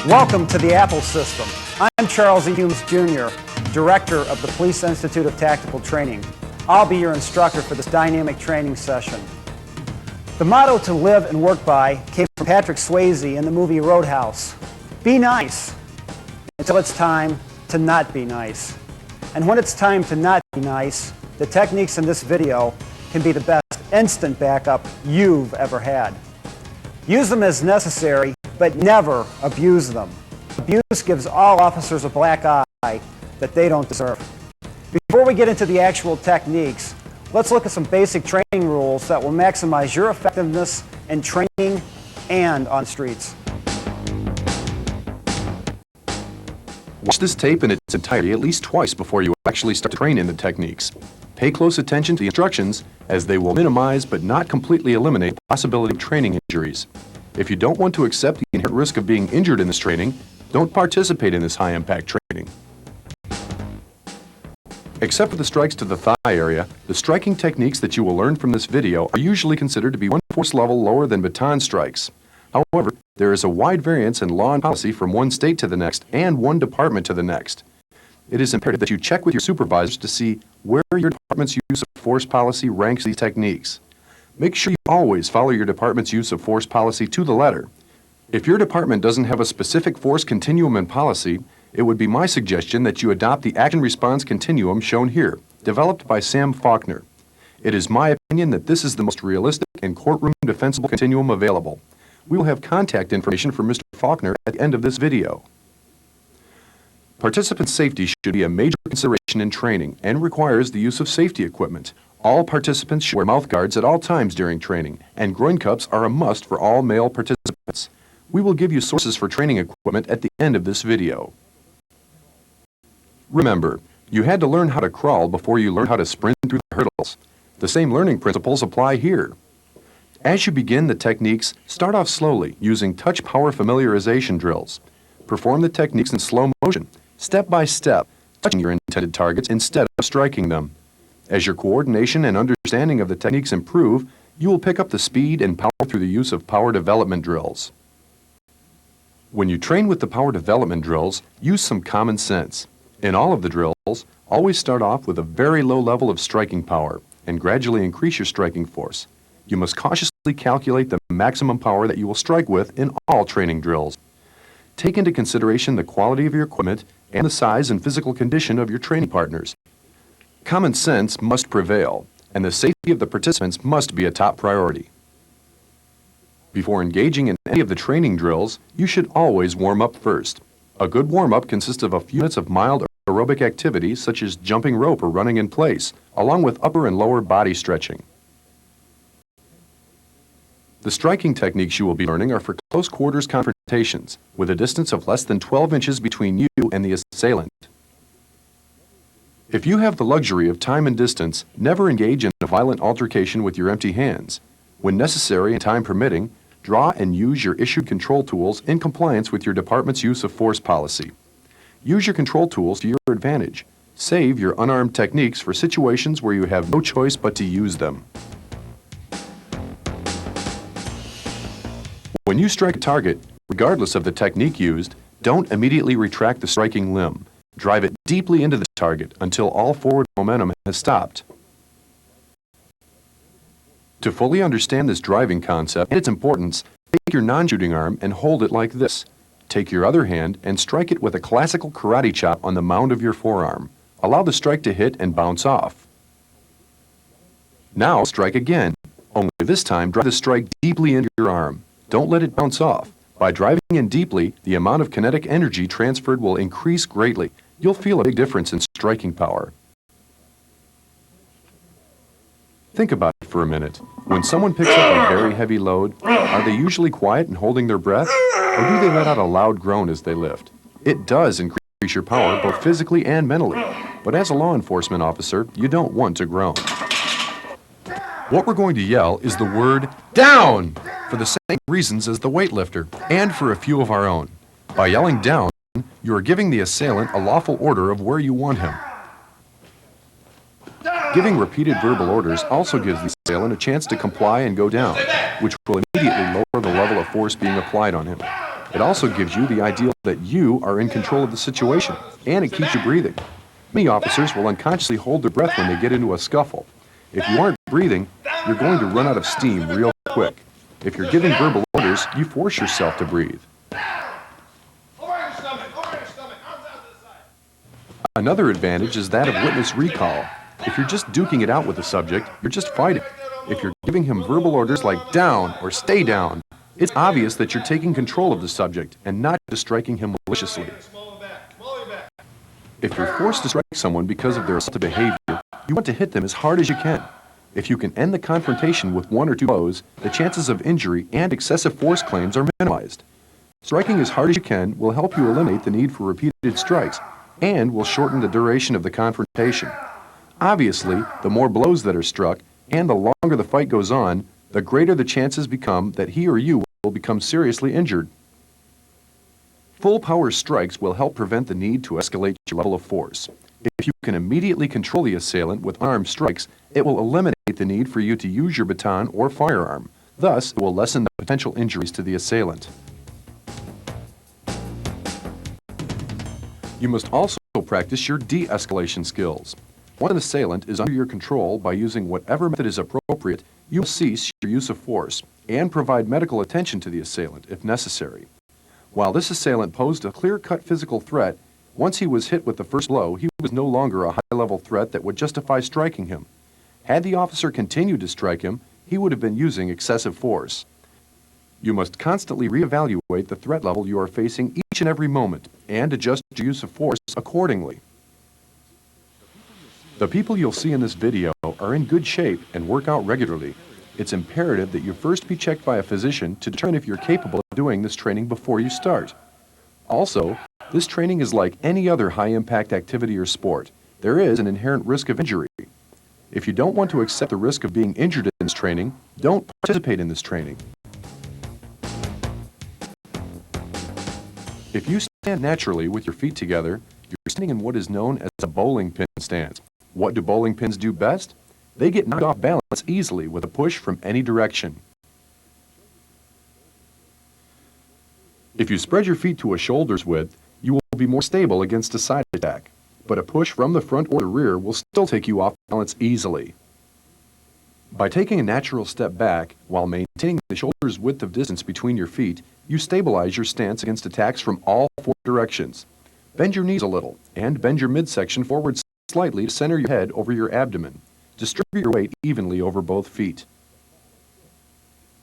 Welcome to the A.P.P.L.E system. I'm Charles E. Humes, Jr., Director of the Police Institute of Tactical Training. I'll be your instructor for this dynamic training session. The motto to live and work by came from Patrick Swayze in the movie Roadhouse. Be nice until it's time to not be nice. And when it's time to not be nice, the techniques in this video can be the best instant backup you've ever had. Use them as necessary, but never abuse them. Abuse gives all officers a black eye that they don't deserve. Before we get into the actual techniques, let's look at some basic training rules that will maximize your effectiveness in training and on streets. Watch this tape in its entirety at least twice before you actually start to train in the techniques. Pay close attention to the instructions, as they will minimize but not completely eliminate the possibility of training injuries. If you don't want to accept the inherent risk of being injured in this training, don't participate in this high-impact training. Except for the strikes to the thigh area, the striking techniques that you will learn from this video are usually considered to be one force level lower than baton strikes. However, there is a wide variance in law and policy from one state to the next and one department to the next. It is imperative that you check with your supervisors to see where your department's use of force policy ranks these techniques. Make sure you always follow your department's use of force policy to the letter. If your department doesn't have a specific force continuum and policy, it would be my suggestion that you adopt the action-response continuum shown here, developed by Sam Faulkner. It is my opinion that this is the most realistic and courtroom defensible continuum available. We will have contact information for Mr. Faulkner at the end of this video. Participant safety should be a major consideration in training and requires the use of safety equipment. All participants should wear mouth guards at all times during training, and groin cups are a must for all male participants. We will give you sources for training equipment at the end of this video. Remember, you had to learn how to crawl before you learned how to sprint through the hurdles. The same learning principles apply here. As you begin the techniques, start off slowly using touch power familiarization drills. Perform the techniques in slow motion, step by step, touching your intended targets instead of striking them. As your coordination and understanding of the techniques improve, you will pick up the speed and power through the use of power development drills. When you train with the power development drills, use some common sense. In all of the drills, always start off with a very low level of striking power and gradually increase your striking force. You must cautiously calculate the maximum power that you will strike with in all training drills. Take into consideration the quality of your equipment and the size and physical condition of your training partners. Common sense must prevail, and the safety of the participants must be a top priority. Before engaging in any of the training drills, you should always warm up first. A good warm-up consists of a few minutes of mild aerobic activity such as jumping rope or running in place, along with upper and lower body stretching. The striking techniques you will be learning are for close quarters confrontations, with a distance of less than 12 inches between you and the assailant. If you have the luxury of time and distance, never engage in a violent altercation with your empty hands. When necessary and time permitting, draw and use your issued control tools in compliance with your department's use of force policy. Use your control tools to your advantage. Save your unarmed techniques for situations where you have no choice but to use them. When you strike a target, regardless of the technique used, don't immediately retract the striking limb. Drive it deeply into the target until all forward momentum has stopped. To fully understand this driving concept and its importance, take your non-shooting arm and hold it like this. Take your other hand and strike it with a classical karate chop on the mound of your forearm. Allow the strike to hit and bounce off. Now strike again, only this time drive the strike deeply into your arm. Don't let it bounce off. By driving in deeply, the amount of kinetic energy transferred will increase greatly. You'll feel a big difference in striking power. Think about it for a minute. When someone picks up a very heavy load, are they usually quiet and holding their breath? Or do they let out a loud groan as they lift? It does increase your power both physically and mentally. But as a law enforcement officer, you don't want to groan. What we're going to yell is the word down for the same reasons as the weightlifter and for a few of our own. By yelling down, you are giving the assailant a lawful order of where you want him. Giving repeated verbal orders also gives the assailant a chance to comply and go down, which will immediately lower the level of force being applied on him. It also gives you the idea that you are in control of the situation, and it keeps you breathing. Many officers will unconsciously hold their breath when they get into a scuffle. If you aren't breathing, you're going to run out of steam real quick. If you're giving verbal orders, you force yourself to breathe. Another advantage is that of witness recall. If you're just duking it out with the subject, you're just fighting. If you're giving him verbal orders like down or stay down, it's obvious that you're taking control of the subject and not just striking him maliciously. If you're forced to strike someone because of their assaultive behavior, you want to hit them as hard as you can. If you can end the confrontation with 1 or 2 blows, the chances of injury and excessive force claims are minimized. Striking as hard as you can will help you eliminate the need for repeated strikes and will shorten the duration of the confrontation. Obviously, the more blows that are struck and the longer the fight goes on, the greater the chances become that he or you will become seriously injured. Full power strikes will help prevent the need to escalate your level of force. If you can immediately control the assailant with unarmed strikes, it will eliminate the need for you to use your baton or firearm. Thus, it will lessen the potential injuries to the assailant. You must also practice your de-escalation skills. Once an assailant is under your control by using whatever method is appropriate, you will cease your use of force and provide medical attention to the assailant if necessary. While this assailant posed a clear-cut physical threat, once he was hit with the first blow, he was no longer a high-level threat that would justify striking him. Had the officer continued to strike him, he would have been using excessive force. You must constantly reevaluate the threat level you are facing each and every moment and adjust your use of force accordingly. The people you'll see in this video are in good shape and work out regularly. It's imperative that you first be checked by a physician to determine if you're capable of doing this training before you start. Also, this training is like any other high-impact activity or sport. There is an inherent risk of injury. If you don't want to accept the risk of being injured in this training, don't participate in this training. If you stand naturally with your feet together, you're standing in what is known as a bowling pin stance. What do bowling pins do best? They get knocked off balance easily with a push from any direction. If you spread your feet to a shoulder's width, you will be more stable against a side attack, but a push from the front or the rear will still take you off balance easily. By taking a natural step back while maintaining the shoulder's width of distance between your feet, you stabilize your stance against attacks from all 4 directions. Bend your knees a little and bend your midsection forward slightly to center your head over your abdomen. Distribute your weight evenly over both feet.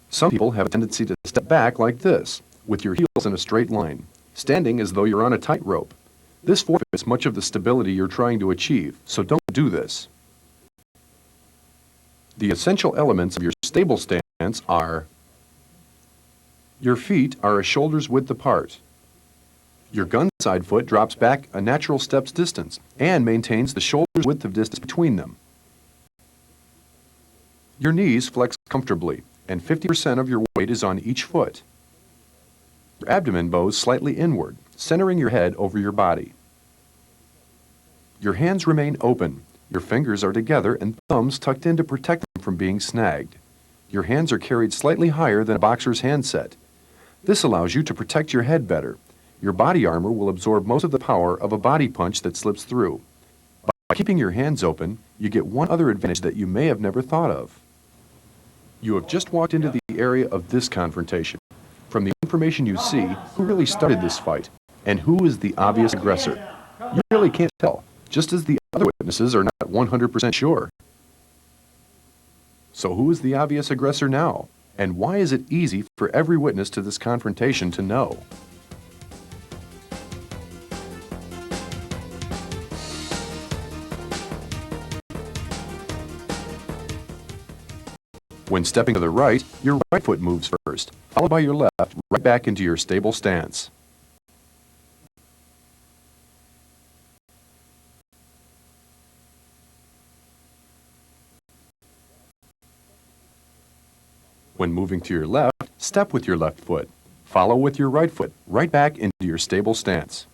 Some people have a tendency to step back like this, with your heels in a straight line, standing as though you're on a tightrope. This forfeits much of the stability you're trying to achieve, so don't do this. The essential elements of your stable stance are: your feet are a shoulder's width apart. Your gun side foot drops back a natural step's distance and maintains the shoulder's width of distance between them. Your knees flex comfortably, and 50% of your weight is on each foot. Your abdomen bows slightly inward, centering your head over your body. Your hands remain open. Your fingers are together and thumbs tucked in to protect them from being snagged. Your hands are carried slightly higher than a boxer's handset. This allows you to protect your head better. Your body armor will absorb most of the power of a body punch that slips through. By keeping your hands open, you get one other advantage that you may have never thought of. You have just walked into the area of this confrontation. From the information you see, who really started this fight, and who is the obvious aggressor? You really can't tell, just as the other witnesses are not 100% sure. So who is the obvious aggressor now? And why is it easy for every witness to this confrontation to know? When stepping to the right, your right foot moves first, followed by your left, right back into your stable stance. When moving to your left, step with your left foot. Follow with your right foot, right back into your stable stance.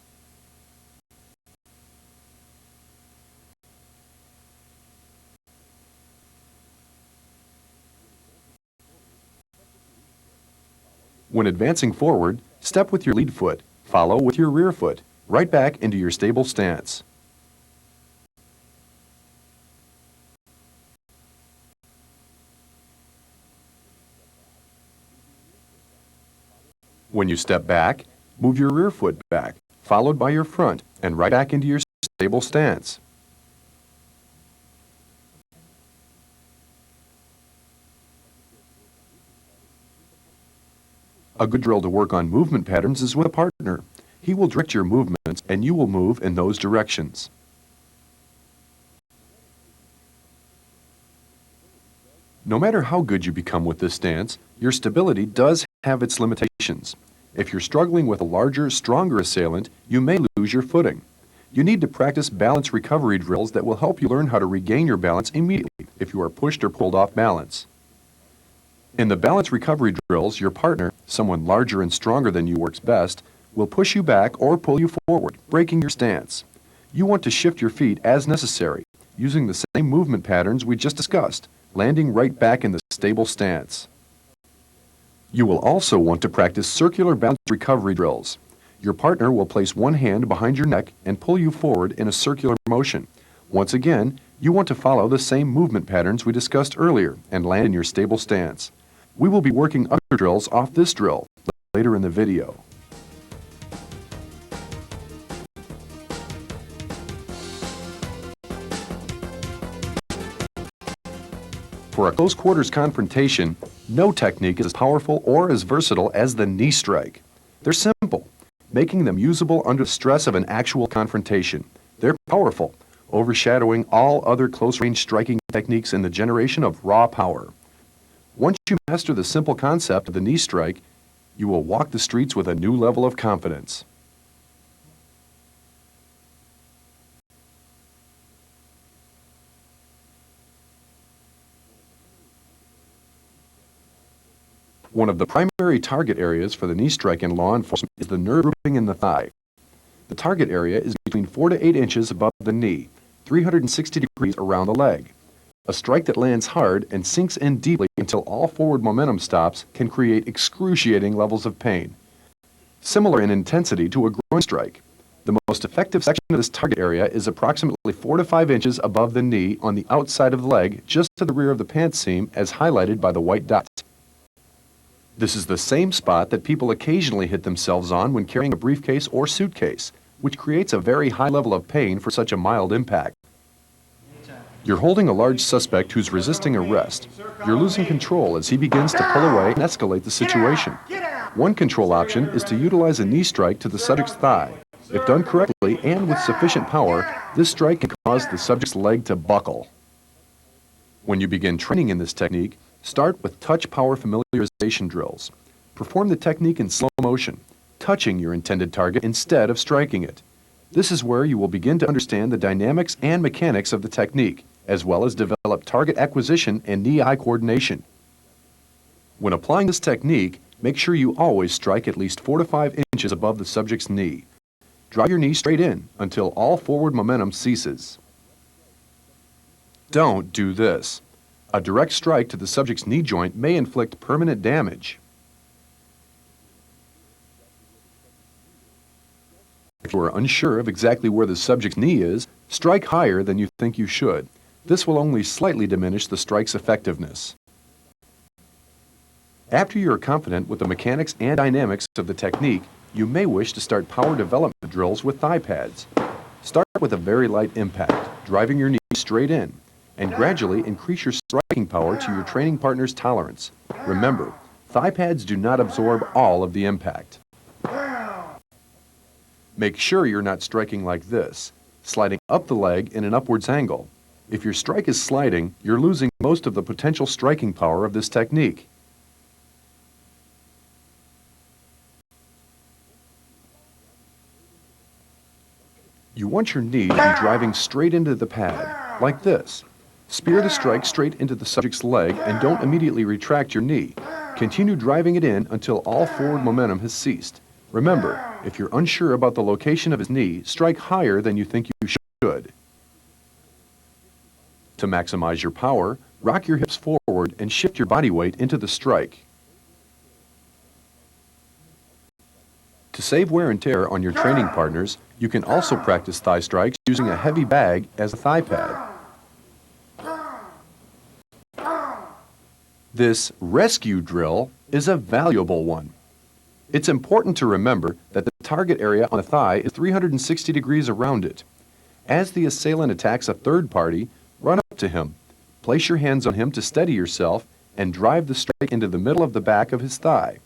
When advancing forward, step with your lead foot, follow with your rear foot, right back into your stable stance. When you step back, move your rear foot back, followed by your front, and right back into your stable stance. A good drill to work on movement patterns is with a partner. He will direct your movements, and you will move in those directions. No matter how good you become with this stance, your stability does have its limitations. If you're struggling with a larger, stronger assailant, you may lose your footing. You need to practice balance recovery drills that will help you learn how to regain your balance immediately if you are pushed or pulled off balance. In the balance recovery drills, your partner, someone larger and stronger than you works best, will push you back or pull you forward, breaking your stance. You want to shift your feet as necessary, using the same movement patterns we just discussed, landing right back in the stable stance. You will also want to practice circular balance recovery drills. Your partner will place one hand behind your neck and pull you forward in a circular motion. Once again, you want to follow the same movement patterns we discussed earlier and land in your stable stance. We will be working other drills off this drill later in the video. For a close quarters confrontation, no technique is as powerful or as versatile as the knee strike. They're simple, making them usable under the stress of an actual confrontation. They're powerful, overshadowing all other close-range striking techniques in the generation of raw power. Once you master the simple concept of the knee strike, you will walk the streets with a new level of confidence. One of the primary target areas for the knee strike in law enforcement is the nerve grouping in the thigh. The target area is between 4 to 8 inches above the knee, 360 degrees around the leg. A strike that lands hard and sinks in deeply until all forward momentum stops can create excruciating levels of pain, similar in intensity to a groin strike. The most effective section of this target area is approximately 4 to 5 inches above the knee on the outside of the leg, just to the rear of the pants seam, as highlighted by the white dots. This is the same spot that people occasionally hit themselves on when carrying a briefcase or suitcase, which creates a very high level of pain for such a mild impact. You're holding a large suspect who's resisting arrest. You're losing control as he begins to pull away and escalate the situation. One control option is to utilize a knee strike to the subject's thigh. If done correctly and with sufficient power, this strike can cause the subject's leg to buckle. When you begin training in this technique, start with touch power familiarization drills. Perform the technique in slow motion, touching your intended target instead of striking it. This is where you will begin to understand the dynamics and mechanics of the technique, as well as develop target acquisition and knee-eye coordination. When applying this technique, make sure you always strike at least 4 to 5 inches above the subject's knee. Drive your knee straight in until all forward momentum ceases. Don't do this. A direct strike to the subject's knee joint may inflict permanent damage. If you are unsure of exactly where the subject's knee is, strike higher than you think you should. This will only slightly diminish the strike's effectiveness. After you are confident with the mechanics and dynamics of the technique, you may wish to start power development drills with thigh pads. Start with a very light impact, driving your knee straight in, and gradually increase your striking power to your training partner's tolerance. Remember, thigh pads do not absorb all of the impact. Make sure you're not striking like this, sliding up the leg in an upwards angle. If your strike is sliding, you're losing most of the potential striking power of this technique. You want your knee to be driving straight into the pad, like this. Spear the strike straight into the subject's leg and don't immediately retract your knee. Continue driving it in until all forward momentum has ceased. Remember, if you're unsure about the location of his knee, strike higher than you think you should. To maximize your power, rock your hips forward and shift your body weight into the strike. To save wear and tear on your training partners, you can also practice thigh strikes using a heavy bag as a thigh pad. This rescue drill is a valuable one. It's important to remember that the target area on the thigh is 360 degrees around it. As the assailant attacks a third party, run up to him, place your hands on him to steady yourself, and drive the strike into the middle of the back of his thigh.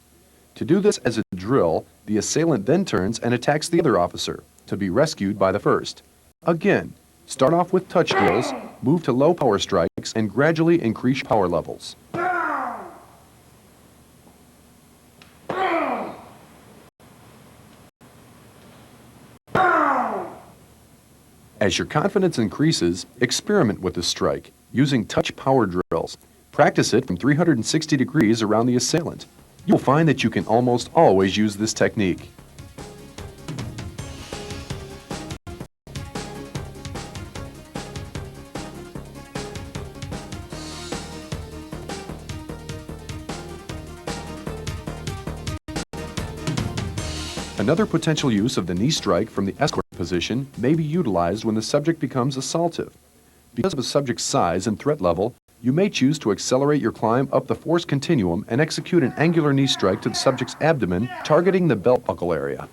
To do this as a drill, the assailant then turns and attacks the other officer, to be rescued by the first. Again, start off with touch drills, move to low power strikes, and gradually increase power levels. As your confidence increases, experiment with the strike, using touch power drills. Practice it from 360 degrees around the assailant. You'll find that you can almost always use this technique. Another potential use of the knee strike from the escort position may be utilized when the subject becomes assaultive. Because of a subject's size and threat level, you may choose to accelerate your climb up the force continuum and execute an angular knee strike to the subject's abdomen, targeting the belt buckle area.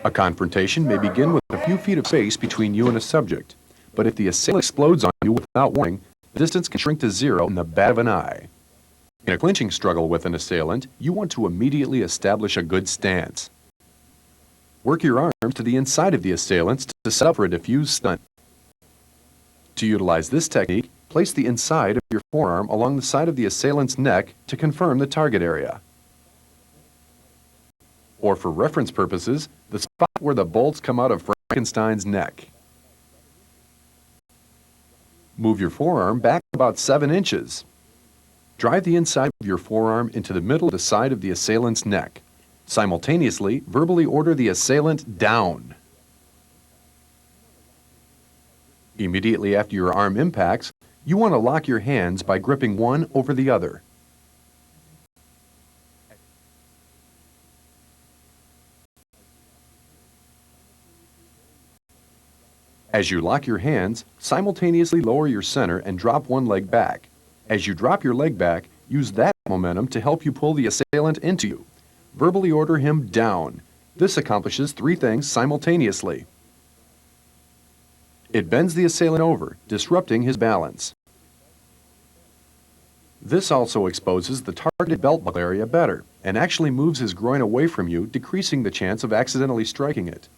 A confrontation may begin with a few feet of space between you and a subject, but if the assailant explodes on you without warning, the distance can shrink to zero in the bat of an eye. In a clinching struggle with an assailant, you want to immediately establish a good stance. Work your arms to the inside of the assailant to set up for a diffused stunt. To utilize this technique, place the inside of your forearm along the side of the assailant's neck to confirm the target area. Or for reference purposes, the spot where the bolts come out of Frankenstein's neck. Move your forearm back about 7 inches. Drive the inside of your forearm into the middle of the side of the assailant's neck. Simultaneously, verbally order the assailant down. Immediately after your arm impacts, you want to lock your hands by gripping one over the other. As you lock your hands, simultaneously lower your center and drop one leg back. As you drop your leg back, use that momentum to help you pull the assailant into you. Verbally order him down. This accomplishes 3 things simultaneously. It bends the assailant over, disrupting his balance. This also exposes the targeted belt buckle area better, and actually moves his groin away from you, decreasing the chance of accidentally striking it.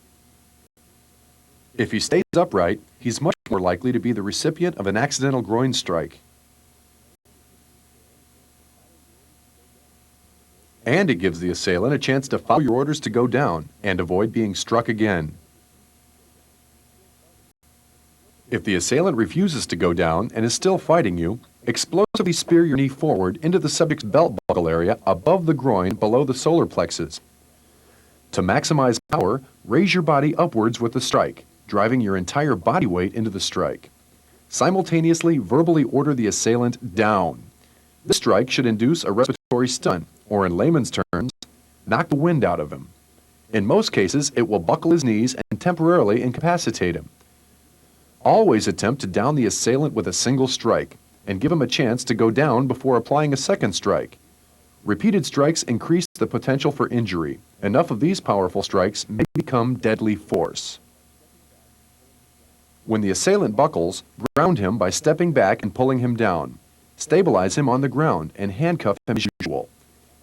If he stays upright, he's much more likely to be the recipient of an accidental groin strike. And it gives the assailant a chance to follow your orders to go down and avoid being struck again. If the assailant refuses to go down and is still fighting you, explosively spear your knee forward into the subject's belt buckle area above the groin below the solar plexus. To maximize power, raise your body upwards with the strike, driving your entire body weight into the strike. Simultaneously, verbally order the assailant down. This strike should induce a respiratory stun, or in layman's terms, knock the wind out of him. In most cases, it will buckle his knees and temporarily incapacitate him. Always attempt to down the assailant with a single strike, and give him a chance to go down before applying a second strike. Repeated strikes increase the potential for injury. Enough of these powerful strikes may become deadly force. When the assailant buckles, ground him by stepping back and pulling him down. Stabilize him on the ground and handcuff him as usual.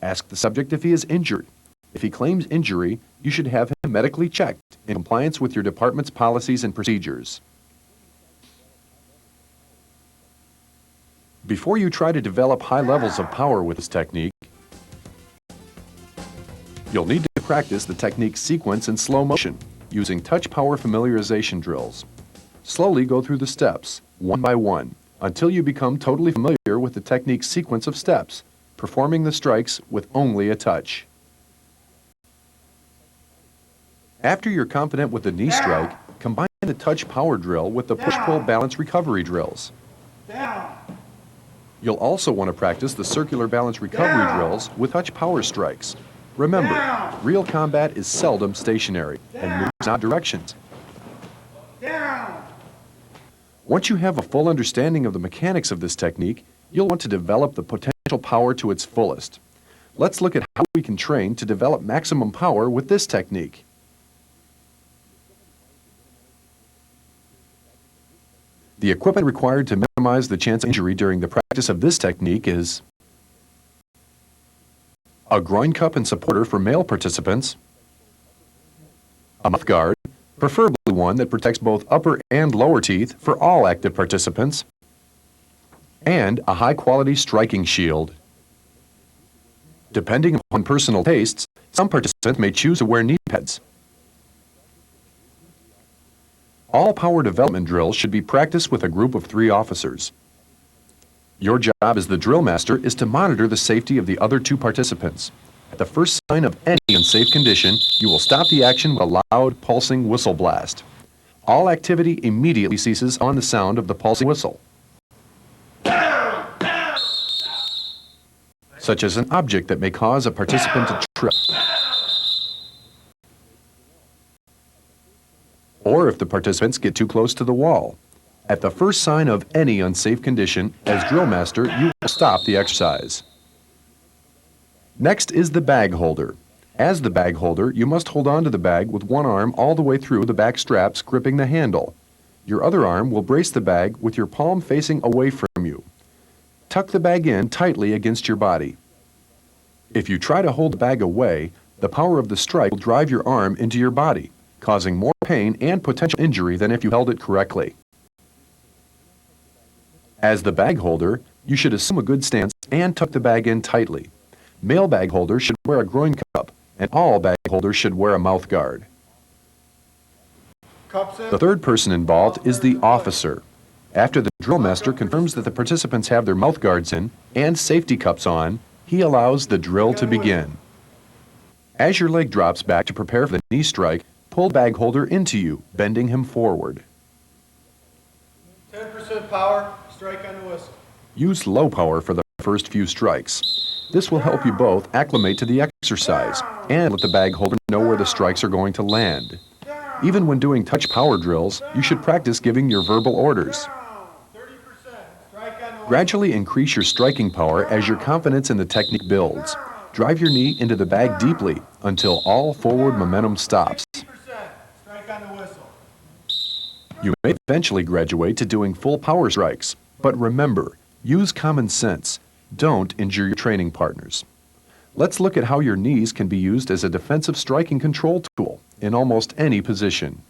Ask the subject if he is injured. If he claims injury, you should have him medically checked in compliance with your department's policies and procedures. Before you try to develop high levels of power with this technique, you'll need to practice the technique sequence in slow motion using touch power familiarization drills. Slowly go through the steps, one by one, until you become totally familiar with the technique sequence of steps, performing the strikes with only a touch. After you're confident with the knee strike, combine the touch power drill with the push-pull balance recovery drills. You'll also want to practice the circular balance recovery drills with touch power strikes. Remember, real combat is seldom stationary and moves in odd directions. Once you have a full understanding of the mechanics of this technique, you'll want to develop the potential power to its fullest. Let's look at how we can train to develop maximum power with this technique. The equipment required to minimize the chance of injury during the practice of this technique is a groin cup and supporter for male participants, a mouth guard, preferably one that protects both upper and lower teeth for all active participants, and a high-quality striking shield. Depending upon personal tastes, some participants may choose to wear knee pads. All power development drills should be practiced with a group of 3 officers. Your job as the drill master is to monitor the safety of the other 2 participants. At the first sign of any unsafe condition, you will stop the action with a loud, pulsing whistle blast. All activity immediately ceases on the sound of the pulsing whistle, such as an object that may cause a participant to trip, or if the participants get too close to the wall. At the first sign of any unsafe condition, as drill master, you will stop the exercise. Next is the bag holder. As the bag holder, you must hold on to the bag with one arm all the way through the back straps gripping the handle. Your other arm will brace the bag with your palm facing away from you. Tuck the bag in tightly against your body. If you try to hold the bag away, the power of the strike will drive your arm into your body, causing more pain and potential injury than if you held it correctly. As the bag holder, you should assume a good stance and tuck the bag in tightly. Male bag holders should wear a groin cup, and all bag holders should wear a mouth guard. The third person involved is the officer. After the drill master confirms that the participants have their mouth guards in and safety cups on, he allows the drill to begin. As your leg drops back to prepare for the knee strike, pull the bag holder into you, bending him forward. 10% power, strike on the whistle. Use low power for the first few strikes. This will help you both acclimate to the exercise and let the bag holder know where the strikes are going to land. Even when doing touch power drills, you should practice giving your verbal orders. Gradually increase your striking power as your confidence in the technique builds. Drive your knee into the bag deeply until all forward momentum stops. You may eventually graduate to doing full power strikes, but remember, use common sense. Don't injure your training partners. Let's look at how your knees can be used as a defensive striking control tool in almost any position.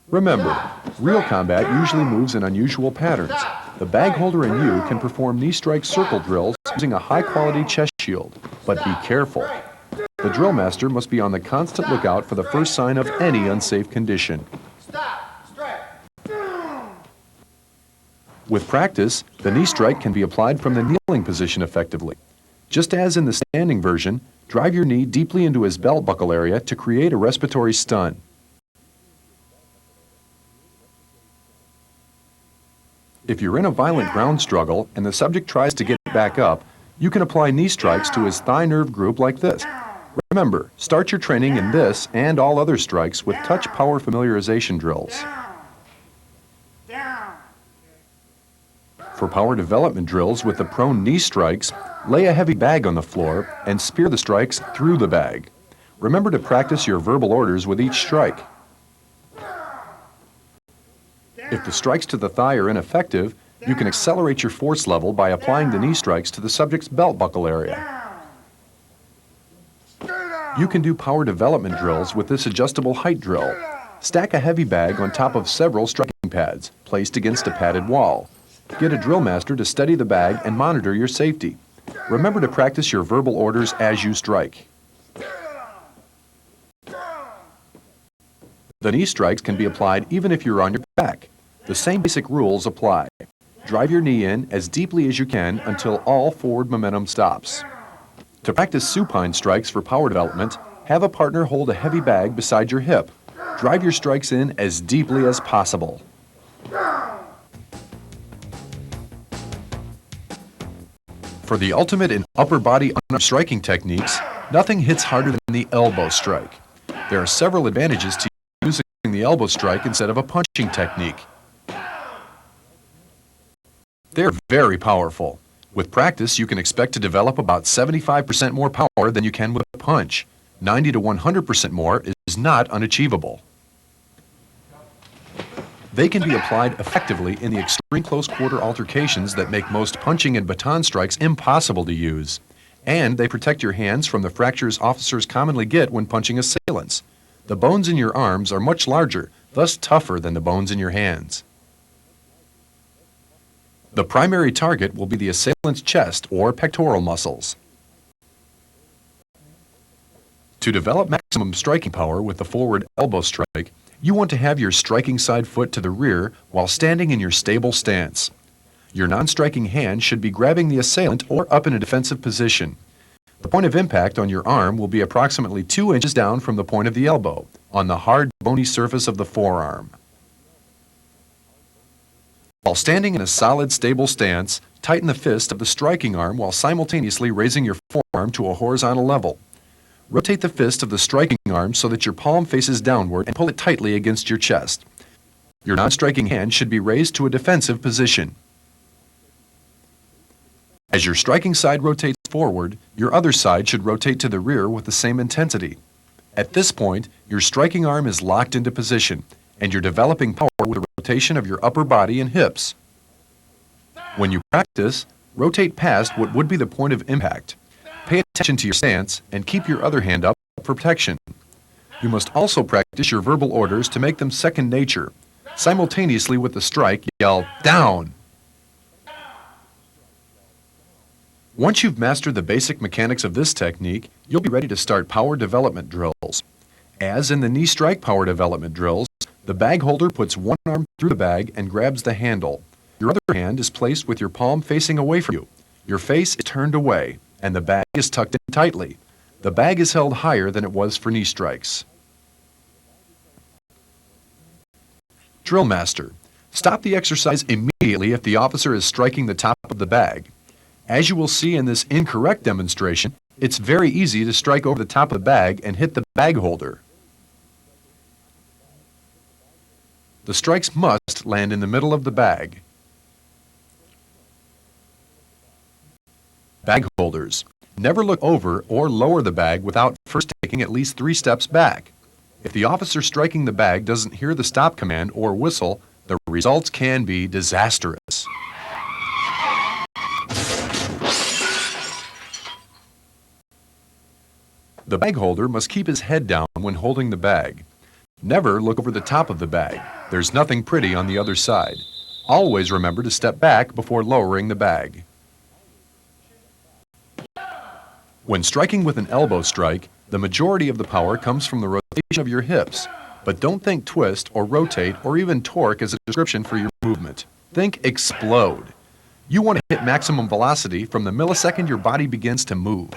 Remember, real combat usually moves in unusual patterns. The bag holder and you can perform knee strike circle drills using a high-quality chest shield, but be careful. The drill master must be on the constant lookout for the first sign of any unsafe condition. With practice, the knee strike can be applied from the kneeling position effectively. Just as in the standing version, drive your knee deeply into his belt buckle area to create a respiratory stun. If you're in a violent ground struggle and the subject tries to get back up, you can apply knee strikes to his thigh nerve group like this. Remember, start your training in this and all other strikes with touch power familiarization drills. For power development drills with the prone knee strikes, lay a heavy bag on the floor and spear the strikes through the bag. Remember to practice your verbal orders with each strike. If the strikes to the thigh are ineffective, you can accelerate your force level by applying the knee strikes to the subject's belt buckle area. You can do power development drills with this adjustable height drill. Stack a heavy bag on top of several striking pads, placed against a padded wall. Get a drill master to steady the bag and monitor your safety. Remember to practice your verbal orders as you strike. The knee strikes can be applied even if you're on your back. The same basic rules apply. Drive your knee in as deeply as you can until all forward momentum stops. To practice supine strikes for power development, have a partner hold a heavy bag beside your hip. Drive your strikes in as deeply as possible. For the ultimate in upper body unarmed striking techniques, nothing hits harder than the elbow strike. There are several advantages to using the elbow strike instead of a punching technique. They're very powerful. With practice, you can expect to develop about 75% more power than you can with a punch. 90 to 100% more is not unachievable. They can be applied effectively in the extreme close-quarter altercations that make most punching and baton strikes impossible to use. And they protect your hands from the fractures officers commonly get when punching assailants. The bones in your arms are much larger, thus tougher than the bones in your hands. The primary target will be the assailant's chest or pectoral muscles. To develop maximum striking power with the forward elbow strike, you want to have your striking side foot to the rear while standing in your stable stance. Your non-striking hand should be grabbing the assailant or up in a defensive position. The point of impact on your arm will be approximately 2 inches down from the point of the elbow, on the hard, bony surface of the forearm. While standing in a solid, stable stance, tighten the fist of the striking arm while simultaneously raising your forearm to a horizontal level. Rotate the fist of the striking arm so that your palm faces downward and pull it tightly against your chest. Your non-striking hand should be raised to a defensive position. As your striking side rotates forward, your other side should rotate to the rear with the same intensity. At this point, your striking arm is locked into position, and you're developing power with the rotation of your upper body and hips. When you practice, rotate past what would be the point of impact. Pay attention to your stance and keep your other hand up for protection. You must also practice your verbal orders to make them second nature. Simultaneously with the strike, yell, "Down!" Once you've mastered the basic mechanics of this technique, you'll be ready to start power development drills. As in the knee strike power development drills, the bag holder puts one arm through the bag and grabs the handle. Your other hand is placed with your palm facing away from you. Your face is turned away, and the bag is tucked in tightly. The bag is held higher than it was for knee strikes. Drill Master. Stop the exercise immediately if the officer is striking the top of the bag. As you will see in this incorrect demonstration, it's very easy to strike over the top of the bag and hit the bag holder. The strikes must land in the middle of the bag. Bag holders. Never look over or lower the bag without first taking at least 3 steps back. If the officer striking the bag doesn't hear the stop command or whistle, the results can be disastrous. The bag holder must keep his head down when holding the bag. Never look over the top of the bag. There's nothing pretty on the other side. Always remember to step back before lowering the bag. When striking with an elbow strike, the majority of the power comes from the rotation of your hips. But don't think twist or rotate or even torque as a description for your movement. Think explode. You want to hit maximum velocity from the millisecond your body begins to move.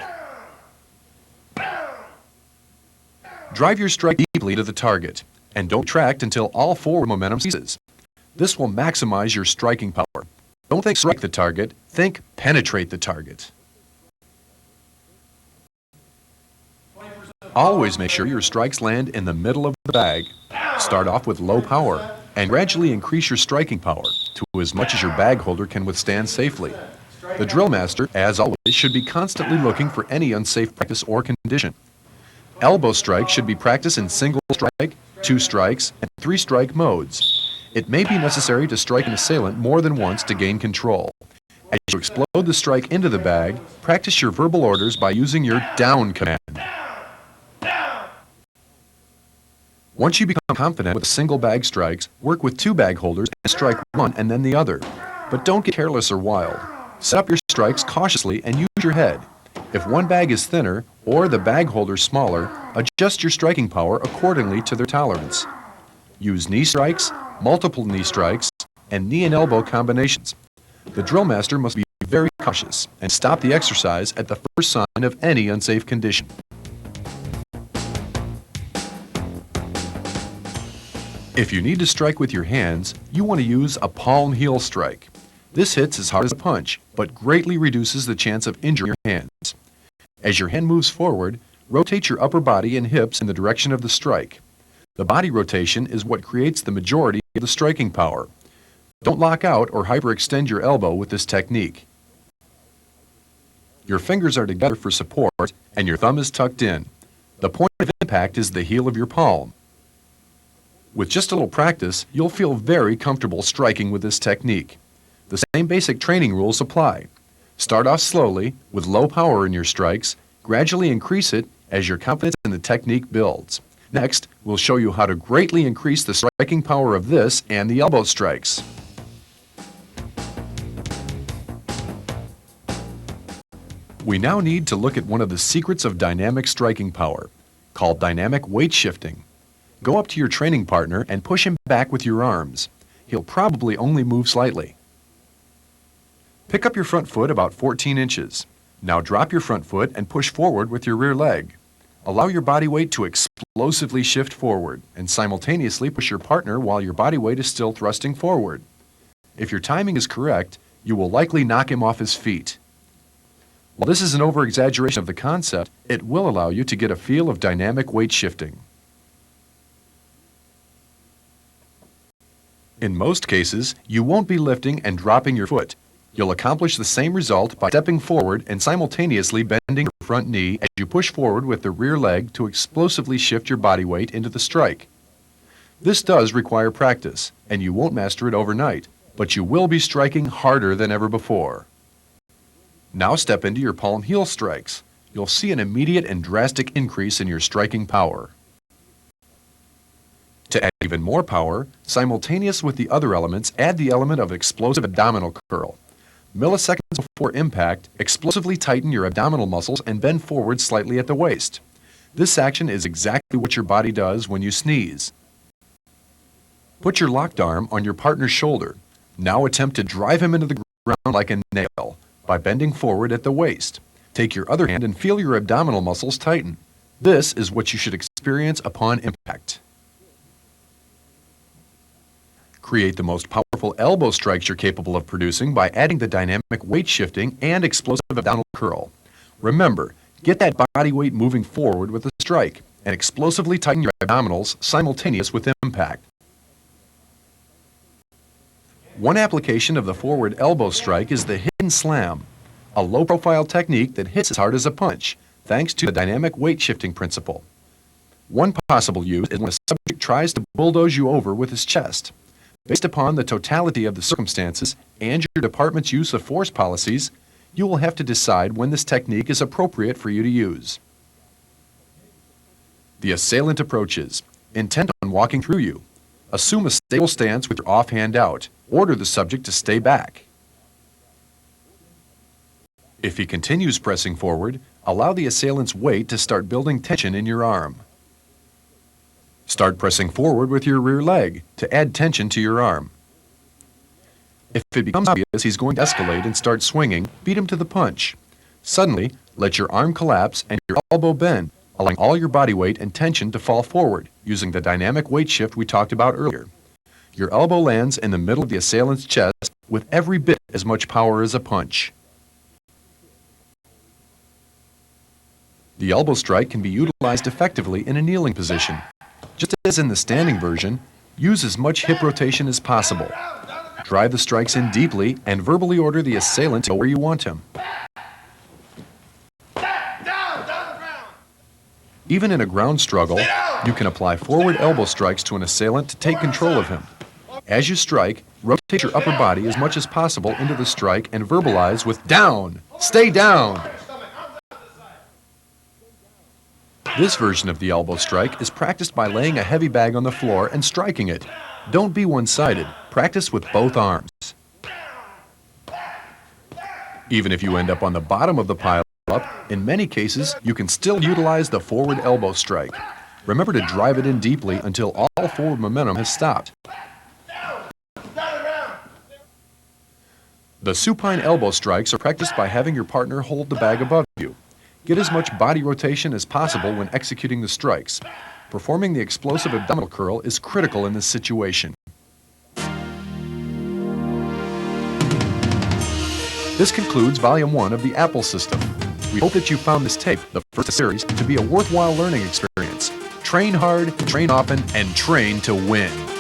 Drive your strike deeply to the target, and don't retract until all forward momentum ceases. This will maximize your striking power. Don't think strike the target, think penetrate the target. Always make sure your strikes land in the middle of the bag. Start off with low power, and gradually increase your striking power to as much as your bag holder can withstand safely. The drill master, as always, should be constantly looking for any unsafe practice or condition. Elbow strikes should be practiced in single strike, 2 strikes, and 3 strike modes. It may be necessary to strike an assailant more than once to gain control. As you explode the strike into the bag, practice your verbal orders by using your down command. Once you become confident with single bag strikes, work with 2 bag holders and strike one and then the other. But don't get careless or wild. Set up your strikes cautiously and use your head. If one bag is thinner or the bag holder smaller, adjust your striking power accordingly to their tolerance. Use knee strikes, multiple knee strikes, and knee and elbow combinations. The drill master must be very cautious and stop the exercise at the first sign of any unsafe condition. If you need to strike with your hands, you want to use a palm heel strike. This hits as hard as a punch, but greatly reduces the chance of injuring your hands. As your hand moves forward, rotate your upper body and hips in the direction of the strike. The body rotation is what creates the majority of the striking power. Don't lock out or hyperextend your elbow with this technique. Your fingers are together for support and your thumb is tucked in. The point of impact is the heel of your palm. With just a little practice, you'll feel very comfortable striking with this technique. The same basic training rules apply. Start off slowly, with low power in your strikes, gradually increase it as your confidence in the technique builds. Next, we'll show you how to greatly increase the striking power of this and the elbow strikes. We now need to look at one of the secrets of dynamic striking power, called dynamic weight shifting. Go up to your training partner and push him back with your arms. He'll probably only move slightly. Pick up your front foot about 14 inches. Now drop your front foot and push forward with your rear leg. Allow your body weight to explosively shift forward and simultaneously push your partner while your body weight is still thrusting forward. If your timing is correct, you will likely knock him off his feet. While this is an over-exaggeration of the concept, it will allow you to get a feel of dynamic weight shifting. In most cases, you won't be lifting and dropping your foot. You'll accomplish the same result by stepping forward and simultaneously bending your front knee as you push forward with the rear leg to explosively shift your body weight into the strike. This does require practice, and you won't master it overnight, but you will be striking harder than ever before. Now step into your palm heel strikes. You'll see an immediate and drastic increase in your striking power. To add even more power, simultaneous with the other elements, add the element of explosive abdominal curl. Milliseconds before impact, explosively tighten your abdominal muscles and bend forward slightly at the waist. This action is exactly what your body does when you sneeze. Put your locked arm on your partner's shoulder. Now attempt to drive him into the ground like a nail by bending forward at the waist. Take your other hand and feel your abdominal muscles tighten. This is what you should experience upon impact. Create the most powerful elbow strikes you're capable of producing by adding the dynamic weight shifting and explosive abdominal curl. Remember, get that body weight moving forward with the strike and explosively tighten your abdominals simultaneous with impact. One application of the forward elbow strike is the hidden slam, a low-profile technique that hits as hard as a punch, thanks to the dynamic weight shifting principle. One possible use is when a subject tries to bulldoze you over with his chest. Based upon the totality of the circumstances and your department's use of force policies, you will have to decide when this technique is appropriate for you to use. The assailant approaches, intent on walking through you. Assume a stable stance with your offhand out. Order the subject to stay back. If he continues pressing forward, allow the assailant's weight to start building tension in your arm. Start pressing forward with your rear leg to add tension to your arm. If it becomes obvious he's going to escalate and start swinging, beat him to the punch. Suddenly, let your arm collapse and your elbow bend, allowing all your body weight and tension to fall forward using the dynamic weight shift we talked about earlier. Your elbow lands in the middle of the assailant's chest with every bit as much power as a punch. The elbow strike can be utilized effectively in a kneeling position. Just as in the standing version, use as much hip rotation as possible. Drive the strikes in deeply and verbally order the assailant to go where you want him. Even in a ground struggle, you can apply forward elbow strikes to an assailant to take control of him. As you strike, rotate your upper body as much as possible into the strike and verbalize with "down, stay down." This version of the elbow strike is practiced by laying a heavy bag on the floor and striking it. Don't be one-sided. Practice with both arms. Even if you end up on the bottom of the pile-up, in many cases, you can still utilize the forward elbow strike. Remember to drive it in deeply until all forward momentum has stopped. The supine elbow strikes are practiced by having your partner hold the bag above you. Get as much body rotation as possible when executing the strikes. Performing the explosive abdominal curl is critical in this situation. This concludes Volume 1 of the A.P.P.L.E system. We hope that you found this tape, the first series, to be a worthwhile learning experience. Train hard, train often, and train to win.